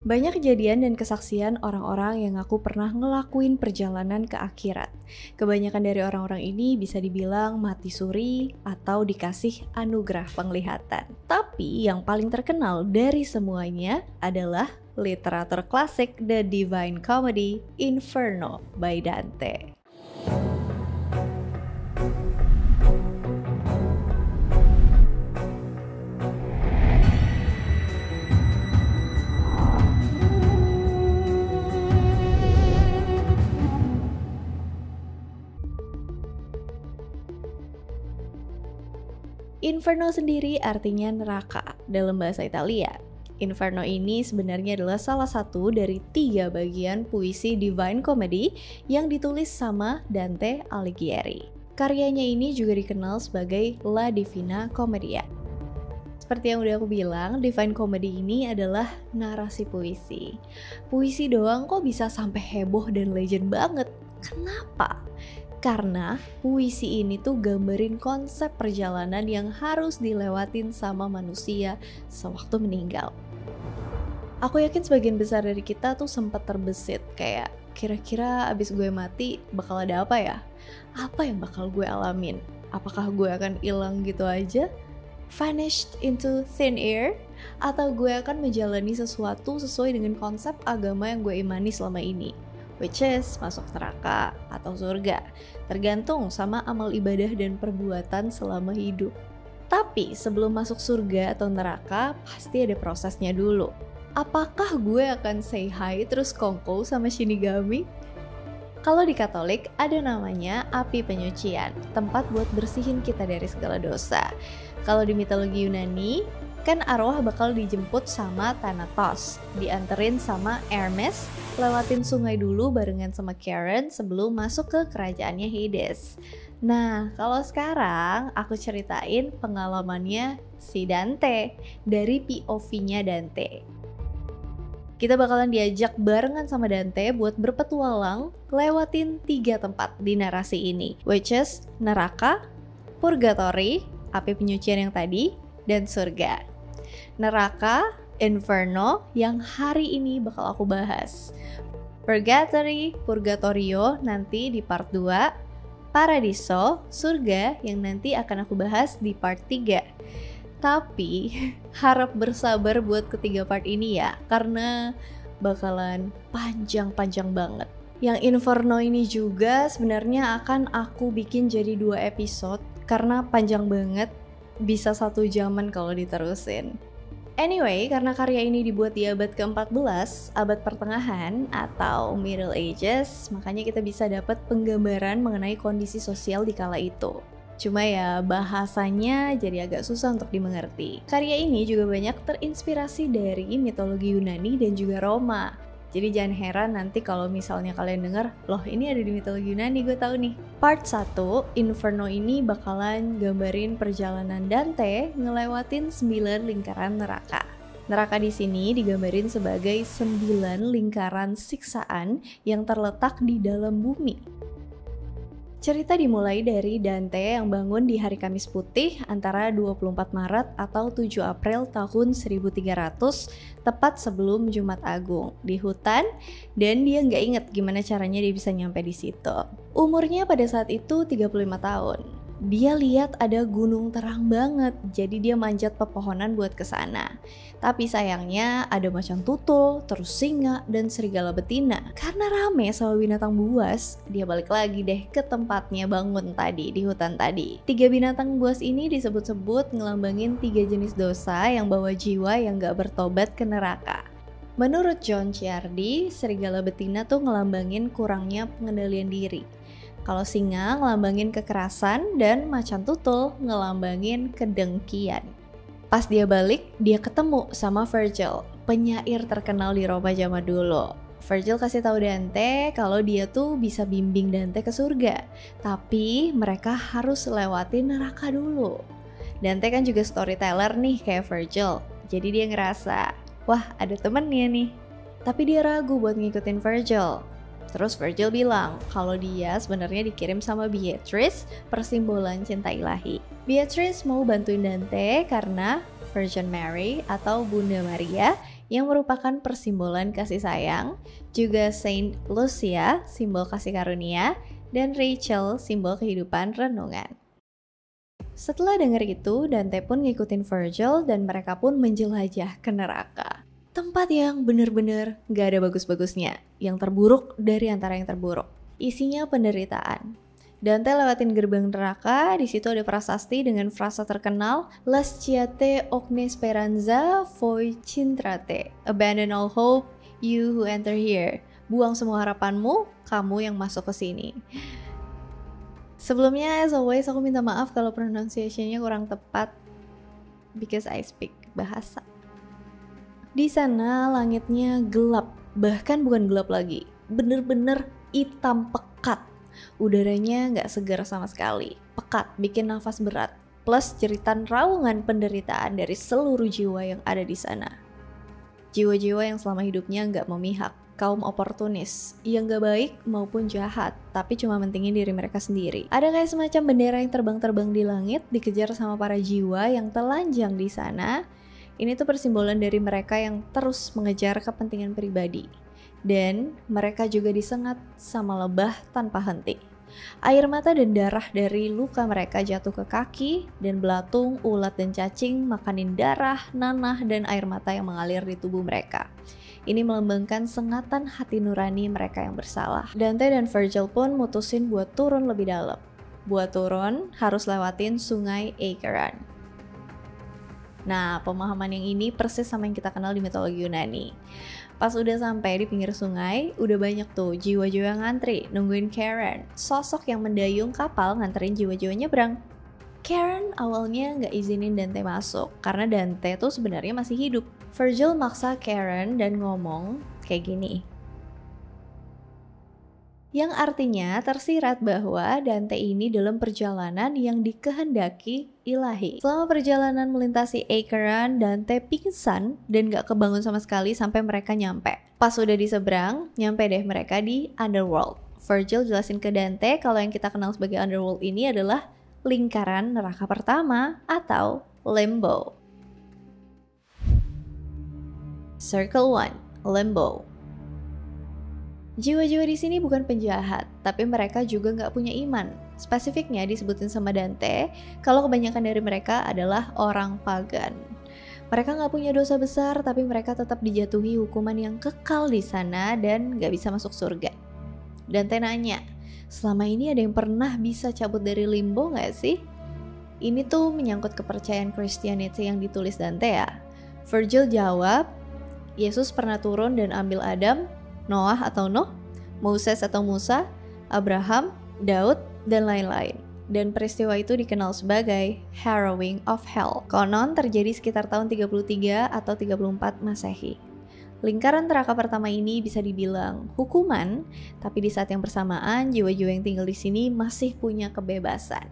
Banyak kejadian dan kesaksian orang-orang yang ngaku pernah ngelakuin perjalanan ke akhirat. Kebanyakan dari orang-orang ini bisa dibilang mati suri atau dikasih anugerah penglihatan. Tapi yang paling terkenal dari semuanya adalah literatur klasik The Divine Comedy, Inferno by Dante. Inferno sendiri artinya neraka dalam bahasa Italia. Inferno ini sebenarnya adalah salah satu dari 3 bagian puisi Divine Comedy yang ditulis sama Dante Alighieri. Karyanya ini juga dikenal sebagai La Divina Commedia. Seperti yang udah aku bilang, Divine Comedy ini adalah narasi puisi. Puisi doang kok bisa sampai heboh dan legend banget. Kenapa? Karena puisi ini tuh gambarin konsep perjalanan yang harus dilewatin sama manusia sewaktu meninggal. Aku yakin sebagian besar dari kita tuh sempat terbesit kayak kira-kira abis gue mati bakal ada apa ya? Apa yang bakal gue alamin? Apakah gue akan hilang gitu aja? Vanished into thin air? Atau gue akan menjalani sesuatu sesuai dengan konsep agama yang gue imani selama ini? Which is masuk neraka atau surga, tergantung sama amal ibadah dan perbuatan selama hidup. Tapi sebelum masuk surga atau neraka, pasti ada prosesnya dulu. Apakah gue akan say hi terus kongko sama Shinigami? Kalau di Katolik ada namanya api penyucian, tempat buat bersihin kita dari segala dosa. Kalau di mitologi Yunani, kan arwah bakal dijemput sama Thanatos, dianterin sama Hermes, lewatin sungai dulu barengan sama Karen sebelum masuk ke kerajaannya Hades. Nah, kalau sekarang aku ceritain pengalamannya si Dante dari POV-nya Dante. Kita bakalan diajak barengan sama Dante buat berpetualang lewatin 3 tempat di narasi ini, which is neraka, purgatory, api penyucian yang tadi, dan surga. Neraka, Inferno yang hari ini bakal aku bahas. Purgatory, Purgatorio nanti di part 2. Paradiso, surga yang nanti akan aku bahas di part 3. Tapi harap bersabar buat ketiga part ini ya, karena bakalan panjang-panjang banget. Yang Inferno ini juga sebenarnya akan aku bikin jadi 2 episode karena panjang banget, bisa 1 jaman kalau diterusin. Anyway, karena karya ini dibuat di abad ke-14, abad pertengahan atau Middle Ages, makanya kita bisa dapat penggambaran mengenai kondisi sosial di kala itu. Cuma ya bahasanya jadi agak susah untuk dimengerti. Karya ini juga banyak terinspirasi dari mitologi Yunani dan juga Roma. Jadi jangan heran nanti kalau misalnya kalian denger, loh ini ada di mitologi Yunani, gue tahu nih. Part 1, Inferno ini bakalan gambarin perjalanan Dante ngelewatin 9 lingkaran neraka. Neraka di sini digambarin sebagai 9 lingkaran siksaan yang terletak di dalam bumi. Cerita dimulai dari Dante yang bangun di hari Kamis Putih antara 24 Maret atau 7 April tahun 1300, tepat sebelum Jumat Agung, di hutan, dan dia nggak inget gimana caranya dia bisa nyampe di situ. Umurnya pada saat itu 35 tahun. Dia lihat ada gunung terang banget, jadi dia manjat pepohonan buat ke sana. Tapi sayangnya ada macan tutul, terus singa, dan serigala betina. Karena rame sama binatang buas, dia balik lagi deh ke tempatnya bangun tadi, di hutan tadi. 3 binatang buas ini disebut-sebut ngelambangin 3 jenis dosa yang bawa jiwa yang gak bertobat ke neraka. Menurut John Ciardi, serigala betina tuh ngelambangin kurangnya pengendalian diri. Kalau singa ngelambangin kekerasan dan macan tutul ngelambangin kedengkian. Pas dia balik, dia ketemu sama Virgil, penyair terkenal di Roma zaman dulu. Virgil kasih tahu Dante kalau dia tuh bisa bimbing Dante ke surga, tapi mereka harus lewatin neraka dulu. Dante kan juga storyteller nih kayak Virgil, jadi dia ngerasa, wah ada temennya nih. Tapi dia ragu buat ngikutin Virgil. Terus Virgil bilang kalau dia sebenarnya dikirim sama Beatrice, persimbolan cinta ilahi. Beatrice mau bantuin Dante karena Virgin Mary atau Bunda Maria yang merupakan persimbolan kasih sayang, juga Saint Lucia, simbol kasih karunia, dan Rachel, simbol kehidupan renungan. Setelah dengar itu, Dante pun ngikutin Virgil dan mereka pun menjelajah ke neraka. Tempat yang bener-bener gak ada bagus-bagusnya, yang terburuk dari antara yang terburuk. Isinya penderitaan. Dante lewatin gerbang neraka, di situ ada prasasti dengan frasa terkenal, Lasciate ogni speranza, voi cintrate. Abandon all hope, you who enter here. Buang semua harapanmu, kamu yang masuk ke sini. Sebelumnya, as always, aku minta maaf kalau pronunciation-nya kurang tepat because I speak bahasa. Di sana langitnya gelap, bahkan bukan gelap lagi, bener-bener hitam pekat. Udaranya nggak segar sama sekali, pekat, bikin nafas berat. Plus jeritan raungan penderitaan dari seluruh jiwa yang ada di sana. Jiwa-jiwa yang selama hidupnya nggak memihak, kaum oportunis, yang gak baik maupun jahat, tapi cuma mentingin diri mereka sendiri. Ada kayak semacam bendera yang terbang-terbang di langit, dikejar sama para jiwa yang telanjang di sana. Ini tuh persimbolan dari mereka yang terus mengejar kepentingan pribadi. Dan mereka juga disengat sama lebah tanpa henti. Air mata dan darah dari luka mereka jatuh ke kaki, dan belatung, ulat, dan cacing makanin darah, nanah, dan air mata yang mengalir di tubuh mereka. Ini melambangkan sengatan hati nurani mereka yang bersalah. Dante dan Virgil pun mutusin buat turun lebih dalam. Buat turun, harus lewatin sungai Acheron. Nah, pemahaman yang ini persis sama yang kita kenal di mitologi Yunani. Pas udah sampai di pinggir sungai, udah banyak tuh jiwa-jiwa yang ngantri, nungguin Charon, sosok yang mendayung kapal nganterin jiwa-jiwa nyebrang. Charon awalnya nggak izinin Dante masuk, karena Dante tuh sebenarnya masih hidup. Virgil maksa Charon dan ngomong kayak gini. Yang artinya tersirat bahwa Dante ini dalam perjalanan yang dikehendaki ilahi. Selama perjalanan melintasi Acheron, Dante pingsan dan gak kebangun sama sekali sampai mereka nyampe. Pas udah di seberang, nyampe deh mereka di Underworld. Virgil jelasin ke Dante kalau yang kita kenal sebagai Underworld ini adalah lingkaran neraka pertama atau Limbo. Circle 1, Limbo. Jiwa-jiwa di sini bukan penjahat, tapi mereka juga nggak punya iman. Spesifiknya disebutin sama Dante, kalau kebanyakan dari mereka adalah orang pagan. Mereka nggak punya dosa besar, tapi mereka tetap dijatuhi hukuman yang kekal di sana dan nggak bisa masuk surga. Dante nanya, selama ini ada yang pernah bisa cabut dari limbo nggak sih? Ini tuh menyangkut kepercayaan Christianity yang ditulis Dante ya. Virgil jawab, Yesus pernah turun dan ambil Adam, Noah atau Nuh, Moses atau Musa, Abraham, Daud, dan lain-lain. Dan peristiwa itu dikenal sebagai Harrowing of Hell. Konon terjadi sekitar tahun 33 atau 34 Masehi. Lingkaran neraka pertama ini bisa dibilang hukuman, tapi di saat yang bersamaan jiwa-jiwa yang tinggal di sini masih punya kebebasan.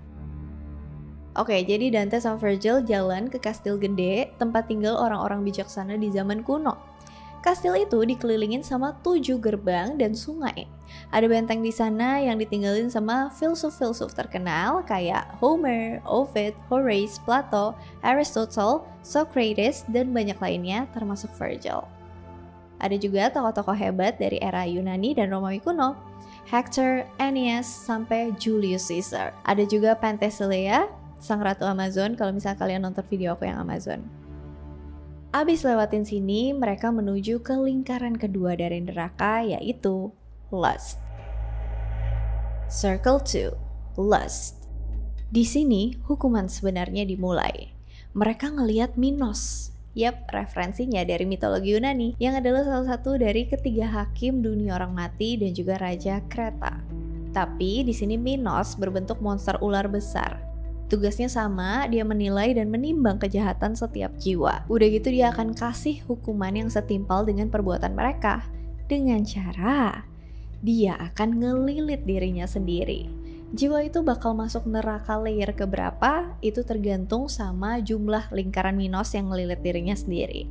Oke, jadi Dante sama Virgil jalan ke kastil gede, tempat tinggal orang-orang bijaksana di zaman kuno. Kastil itu dikelilingin sama 7 gerbang dan sungai. Ada benteng di sana yang ditinggalin sama filsuf-filsuf terkenal kayak Homer, Ovid, Horace, Plato, Aristotle, Socrates, dan banyak lainnya termasuk Virgil. Ada juga tokoh-tokoh hebat dari era Yunani dan Romawi kuno, Hector, Aeneas, sampai Julius Caesar. Ada juga Penthesilea, sang ratu Amazon kalau misalnya kalian nonton video aku yang Amazon. Abis lewatin sini, mereka menuju ke lingkaran kedua dari neraka, yaitu Lust. Circle 2, Lust. Di sini, hukuman sebenarnya dimulai. Mereka ngelihat Minos. Yap, referensinya dari mitologi Yunani, yang adalah salah satu dari ketiga hakim dunia orang mati dan juga raja Kreta. Tapi di sini Minos berbentuk monster ular besar. Tugasnya sama, dia menilai dan menimbang kejahatan setiap jiwa. Udah gitu dia akan kasih hukuman yang setimpal dengan perbuatan mereka. Dengan cara, dia akan ngelilit dirinya sendiri. Jiwa itu bakal masuk neraka layer keberapa, itu tergantung sama jumlah lingkaran Minos yang ngelilit dirinya sendiri.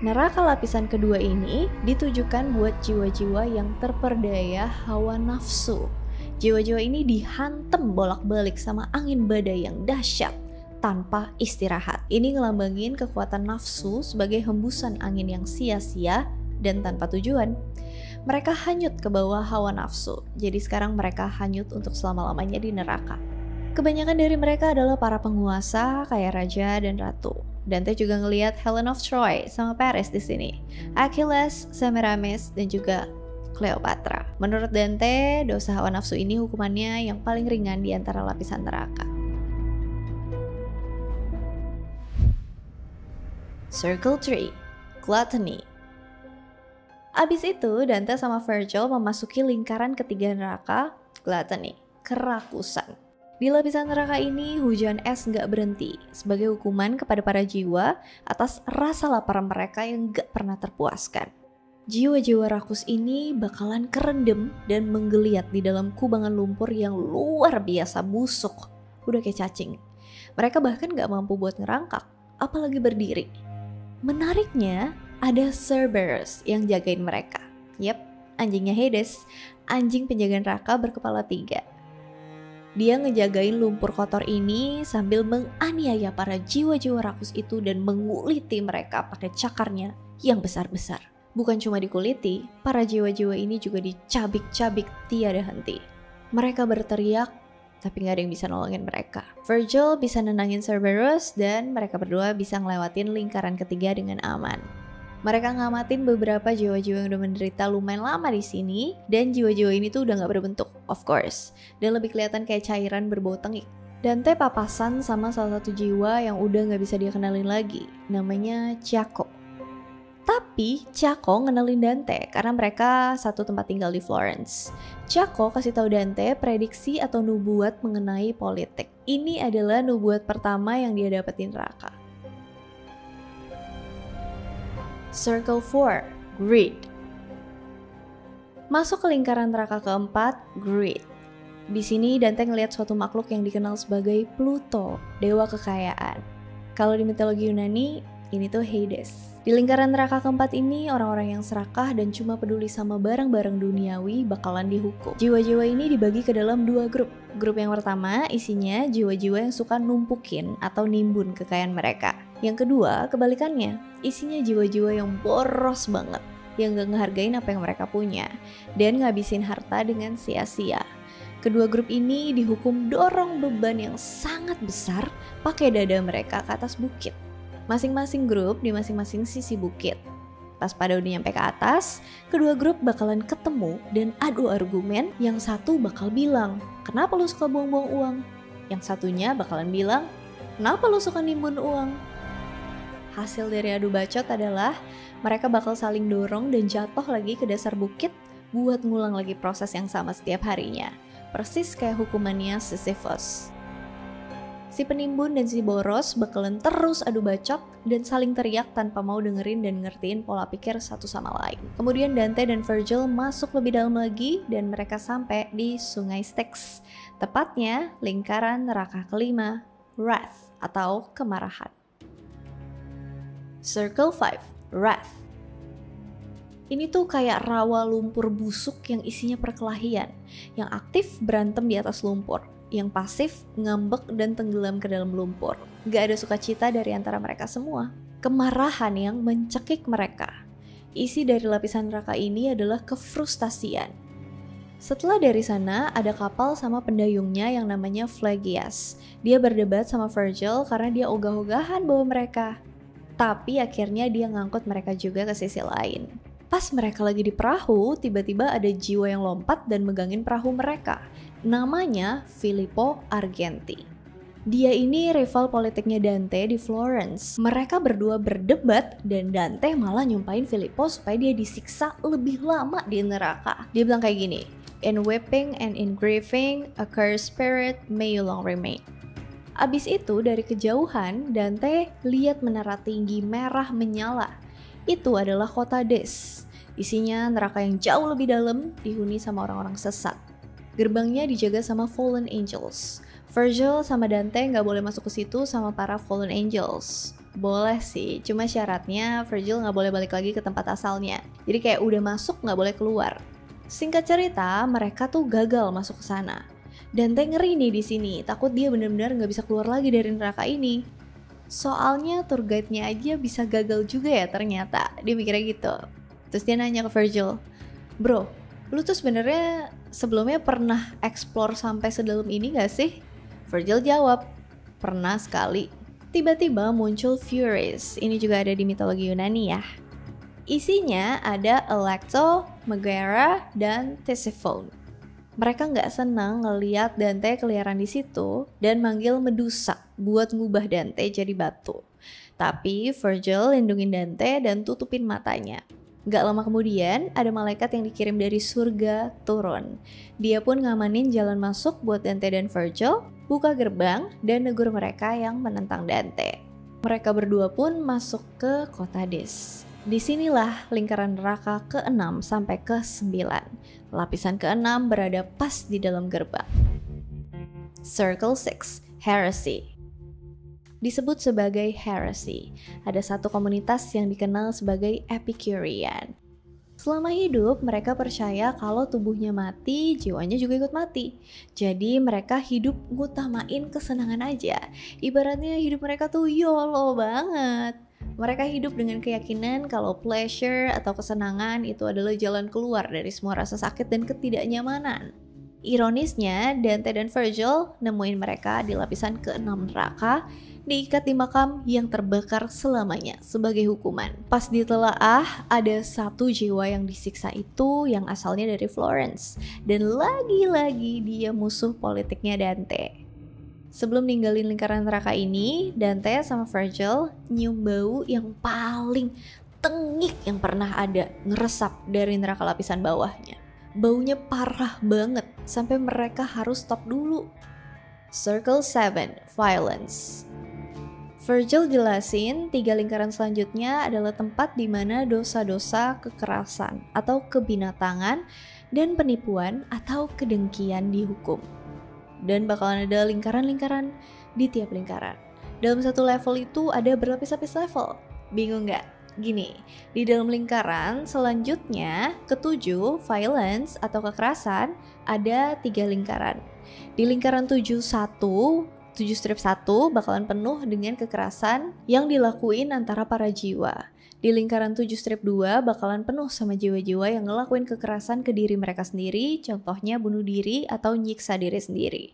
Neraka lapisan kedua ini ditujukan buat jiwa-jiwa yang terperdaya hawa nafsu. Jiwa-jiwa ini dihantam bolak-balik sama angin badai yang dahsyat tanpa istirahat. Ini ngelambangin kekuatan nafsu sebagai hembusan angin yang sia-sia dan tanpa tujuan. Mereka hanyut ke bawah hawa nafsu, jadi sekarang mereka hanyut untuk selama-lamanya di neraka. Kebanyakan dari mereka adalah para penguasa kayak raja dan ratu. Dante juga ngelihat Helen of Troy sama Paris di sini, Achilles, Semiramis, dan juga Cleopatra. Menurut Dante, dosa hawa nafsu ini hukumannya yang paling ringan di antara lapisan neraka. Circle 3, Gluttony. Abis itu, Dante sama Virgil memasuki lingkaran ketiga neraka, Gluttony, kerakusan. Di lapisan neraka ini, hujan es nggak berhenti sebagai hukuman kepada para jiwa atas rasa lapar mereka yang nggak pernah terpuaskan. Jiwa-jiwa rakus ini bakalan kerendam dan menggeliat di dalam kubangan lumpur yang luar biasa busuk. Udah kayak cacing. Mereka bahkan gak mampu buat ngerangkak, apalagi berdiri. Menariknya, ada Cerberus yang jagain mereka. Yap, anjingnya Hades, anjing penjaga neraka berkepala 3. Dia ngejagain lumpur kotor ini sambil menganiaya para jiwa-jiwa rakus itu dan menguliti mereka pakai cakarnya yang besar-besar. Bukan cuma dikuliti, para jiwa-jiwa ini juga dicabik-cabik tiada henti. Mereka berteriak, tapi gak ada yang bisa nolongin mereka. Virgil bisa nenangin Cerberus dan mereka berdua bisa ngelewatin lingkaran ketiga dengan aman. Mereka ngamatin beberapa jiwa-jiwa yang udah menderita lumayan lama di sini, dan jiwa-jiwa ini tuh udah gak berbentuk, of course, dan lebih kelihatan kayak cairan berbau tengik. Dante papasan sama salah satu jiwa yang udah gak bisa dia kenalin lagi, namanya Ciaco. Tapi Ciaco ngenalin Dante karena mereka satu tempat tinggal di Florence. Ciaco kasih tahu Dante prediksi atau nubuat mengenai politik. Ini adalah nubuat pertama yang dia dapetin neraka. Circle 4, Greed. Masuk ke lingkaran neraka keempat, Greed. Di sini Dante ngelihat suatu makhluk yang dikenal sebagai Pluto, dewa kekayaan. Kalau di mitologi Yunani, ini tuh Hades. Di lingkaran neraka keempat ini, orang-orang yang serakah dan cuma peduli sama barang-barang duniawi bakalan dihukum. Jiwa-jiwa ini dibagi ke dalam 2 grup. Grup yang pertama isinya jiwa-jiwa yang suka numpukin atau nimbun kekayaan mereka. Yang kedua, kebalikannya, isinya jiwa-jiwa yang boros banget, yang gak ngehargain apa yang mereka punya, dan ngabisin harta dengan sia-sia. Kedua grup ini dihukum dorong beban yang sangat besar pakai dada mereka ke atas bukit. Masing-masing grup di masing-masing sisi bukit. Pas pada udah nyampe ke atas, kedua grup bakalan ketemu dan adu argumen. Yang satu bakal bilang, kenapa lu suka buang-buang uang? Yang satunya bakalan bilang, kenapa lu suka nimbun uang? Hasil dari adu bacot adalah mereka bakal saling dorong dan jatuh lagi ke dasar bukit buat ngulang lagi proses yang sama setiap harinya. Persis kayak hukumannya Sisyphus. Si penimbun dan si boros bakalan terus adu bacot dan saling teriak tanpa mau dengerin dan ngertiin pola pikir satu sama lain. Kemudian Dante dan Virgil masuk lebih dalam lagi dan mereka sampai di sungai Styx. Tepatnya lingkaran neraka kelima, Wrath atau kemarahan. Circle 5, Wrath. Ini tuh kayak rawa lumpur busuk yang isinya perkelahian, yang aktif berantem di atas lumpur, yang pasif ngambek dan tenggelam ke dalam lumpur. Gak ada sukacita dari antara mereka semua. Kemarahan yang mencekik mereka. Isi dari lapisan neraka ini adalah kefrustasian. Setelah dari sana, ada kapal sama pendayungnya yang namanya Phlegyas. Dia berdebat sama Virgil karena dia ogah-ogahan bawa mereka. Tapi akhirnya dia ngangkut mereka juga ke sisi lain. Pas mereka lagi di perahu, tiba-tiba ada jiwa yang lompat dan megangin perahu mereka. Namanya Filippo Argenti. Dia ini rival politiknya Dante di Florence. Mereka berdua berdebat dan Dante malah nyumpahin Filippo supaya dia disiksa lebih lama di neraka. Dia bilang kayak gini, "In whipping and in grieving, a cursed spirit may you long remain." Abis itu dari kejauhan, Dante lihat menara tinggi merah menyala. Itu adalah kota Des. Isinya neraka yang jauh lebih dalam, dihuni sama orang-orang sesat. Gerbangnya dijaga sama fallen angels. Virgil sama Dante nggak boleh masuk ke situ sama para fallen angels. Boleh sih, cuma syaratnya Virgil nggak boleh balik lagi ke tempat asalnya. Jadi kayak udah masuk nggak boleh keluar. Singkat cerita, mereka tuh gagal masuk ke sana. Dante ngeri nih di sini, takut dia benar-benar nggak bisa keluar lagi dari neraka ini. Soalnya tour guide-nya aja bisa gagal juga ya ternyata. Dia mikirnya gitu. Terus dia nanya ke Virgil, "Bro, lu tuh sebenarnya sebelumnya pernah explore sampai sedalam ini gak sih?" Virgil jawab, "Pernah sekali." Tiba-tiba muncul Furies. Ini juga ada di mitologi Yunani ya. Isinya ada Alecto, Megaera, dan Tisiphone. Mereka nggak senang ngeliat Dante keliaran di situ dan manggil Medusa buat ngubah Dante jadi batu. Tapi Virgil lindungin Dante dan tutupin matanya. Gak lama kemudian ada malaikat yang dikirim dari surga turun. Dia pun ngamanin jalan masuk buat Dante dan Virgil, buka gerbang dan negur mereka yang menentang Dante. Mereka berdua pun masuk ke kota Hades. Disinilah lingkaran neraka ke-6 sampai ke-9. Lapisan ke-6 berada pas di dalam gerbang. Circle 6, Heresy. Disebut sebagai heresy. Ada satu komunitas yang dikenal sebagai Epicurean. Selama hidup, mereka percaya kalau tubuhnya mati, jiwanya juga ikut mati. Jadi mereka hidup ngutamain kesenangan aja. Ibaratnya hidup mereka tuh YOLO banget. Mereka hidup dengan keyakinan kalau pleasure atau kesenangan itu adalah jalan keluar dari semua rasa sakit dan ketidaknyamanan. Ironisnya, Dante dan Virgil nemuin mereka di lapisan ke-6 neraka, diikat di makam yang terbakar selamanya sebagai hukuman. Pas ditelaah, ada satu jiwa yang disiksa itu yang asalnya dari Florence. Dan lagi-lagi dia musuh politiknya Dante. Sebelum ninggalin lingkaran neraka ini, Dante sama Virgil nyium bau yang paling tengik yang pernah ada ngeresap dari neraka lapisan bawahnya. Baunya parah banget sampai mereka harus stop dulu. Circle 7, Violence. Virgil jelasin 3 lingkaran selanjutnya adalah tempat di mana dosa-dosa kekerasan atau kebinatangan dan penipuan atau kedengkian dihukum. Dan bakalan ada lingkaran-lingkaran di tiap lingkaran. Dalam satu level itu ada berlapis-lapis level. Bingung nggak? Gini, di dalam lingkaran selanjutnya ke-7, violence atau kekerasan, ada 3 lingkaran. Di lingkaran 7 strip 1 bakalan penuh dengan kekerasan yang dilakuin antara para jiwa. Di lingkaran 7 strip 2 bakalan penuh sama jiwa-jiwa yang ngelakuin kekerasan ke diri mereka sendiri, contohnya bunuh diri atau nyiksa diri sendiri.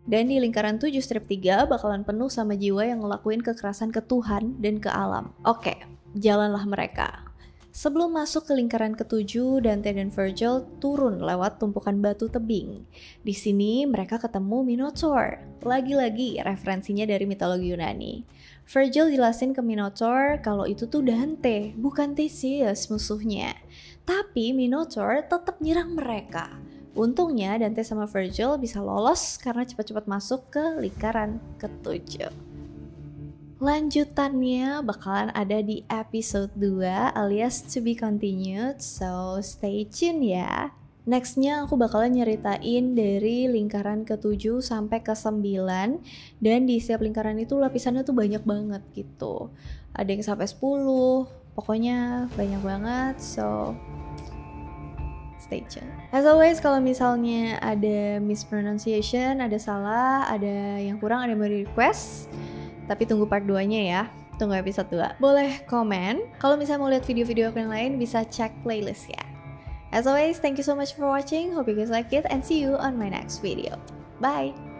Dan di lingkaran 7 strip 3 bakalan penuh sama jiwa yang ngelakuin kekerasan ke Tuhan dan ke alam. Oke, jalanlah mereka. Sebelum masuk ke lingkaran ke-7, Dante dan Virgil turun lewat tumpukan batu tebing. Di sini mereka ketemu Minotaur. Lagi-lagi referensinya dari mitologi Yunani. Virgil jelasin ke Minotaur kalau itu tuh Dante, bukan Theseus musuhnya. Tapi Minotaur tetap nyerang mereka. Untungnya Dante sama Virgil bisa lolos karena cepat-cepat masuk ke lingkaran ke-7. Lanjutannya bakalan ada di episode 2 alias to be continued, so stay tune ya. Nextnya aku bakalan nyeritain dari lingkaran ke-7 sampai ke-9, dan di setiap lingkaran itu lapisannya tuh banyak banget gitu. Ada yang sampai 10, pokoknya banyak banget, so stay tune. As always, kalau misalnya ada mispronunciation, ada salah, ada yang kurang, ada yang mau di request, tapi tunggu part 2-nya ya. Tunggu episode 2. Boleh komen. Kalau misalnya mau lihat video-video aku yang lain, bisa cek playlist ya. As always, thank you so much for watching. Hope you guys like it and see you on my next video. Bye!